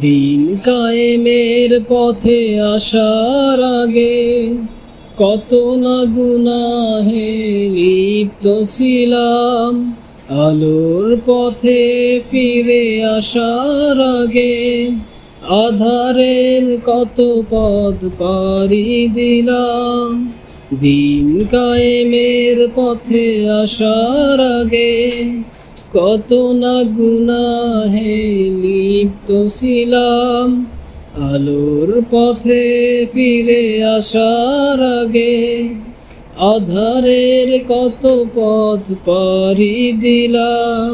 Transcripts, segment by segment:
দিন কায়েমের পথে আসার আগে কত না গুনাহে লিপ্ত ছিলাম। আলোর পথে ফিরে আসার আগে আধারের কত পথ পাড়ি দিলাম। দিন কায়েমের পথে আসার আগে কত না গুনাহে লিপ্ত ছিলাম। আলোর পথে ফিরে আসার আগে আধারের কত পথ পাড়ি দিলাম।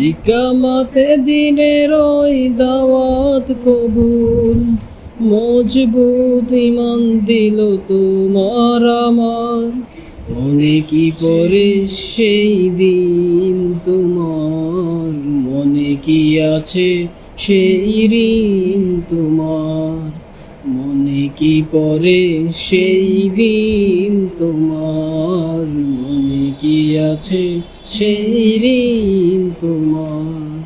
ইকামতে দিনের ওই দাওয়াত কবুল, মজবুত ঈমান দিল তোমার আমার। মনে কি পড়ে সেই দিন তোমার, মনে কি আছে সেই ঋণ তোমার। মনে কি পড়ে সেই দিন তোমার, মনে কি আছে সেই ঋণ তোমার।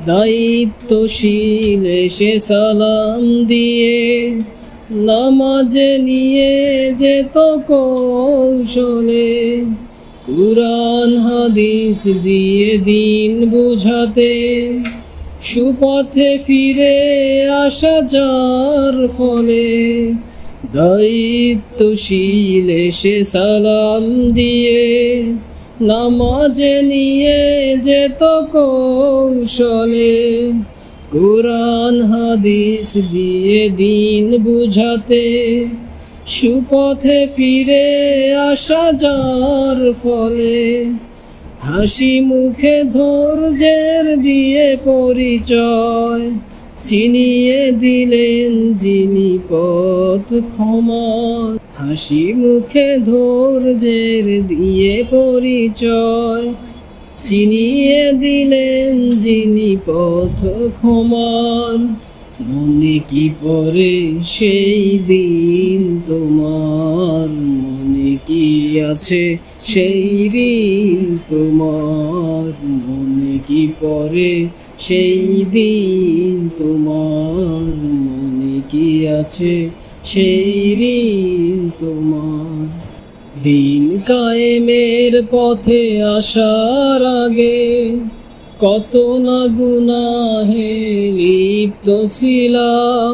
দায়িত্বশীল এসে সালাম দিয়ে নামাজে নিয়ে যেত কৌশলে। কুরআন হাদিস দিয়ে দিন বুঝাতে সুপথে ফিরে আসা যার ফলে। দায়িত্বশীল এসে সালাম দিয়ে নামাজে নিয়ে যেত কৌশলে। কুরআন হাদিস দিয়ে দিন বুঝাতে সুপথে ফিরে আসা যার ফলে। হাসি মুখে ধৈর্যের দিয়ে পরিচয় চিনিয়ে দিলেন যিনি পথ ক্ষমার। হাসি মুখে ধৈর্যের দিয়ে পরিচয় চিনিয়ে দিলেন যিনি পথ ক্ষমার। মনে কি পড়ে সেই দিন তোমার, মনে কি আছে সেই ঋণ তোমার। মনে কি পড়ে সেই দিন তোমার, মনে কি আছে সেই ঋণ তোমার। দিন কায়েমের পথে আসার আগে কত না গুনাহে লিপ্ত ছিলাম।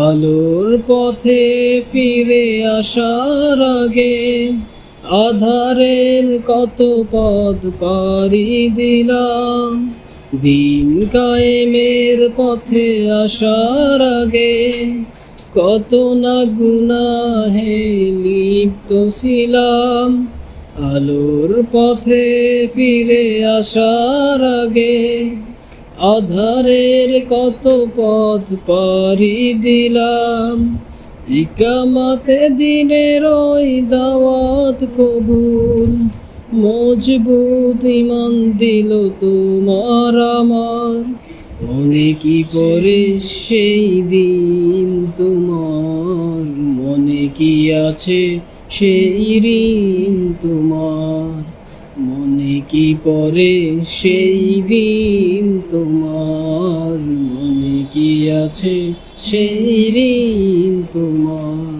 আলোর পথে ফিরে আসার আগে আধারের কত পথ পাড়ি দিলাম। দিন কায়েমের পথে আসার আগে কত না গুনাহে লিপ্ত ছিলাম। আলোর পথে ফিরে আসার আগে আধারের কত পথ পাড়ি দিলাম। ইকামতে দিনের ওই দাওয়াত কবুল, মজবুত ঈমান দিল তোমার আমার। মনে কি পড়ে সেই দিন তোমার, মনে কি আছে সেই ঋণ তোমার। মনে কি পড়ে সেই দিন তোমার, মনে কি আছে সেই ঋণ তোমার।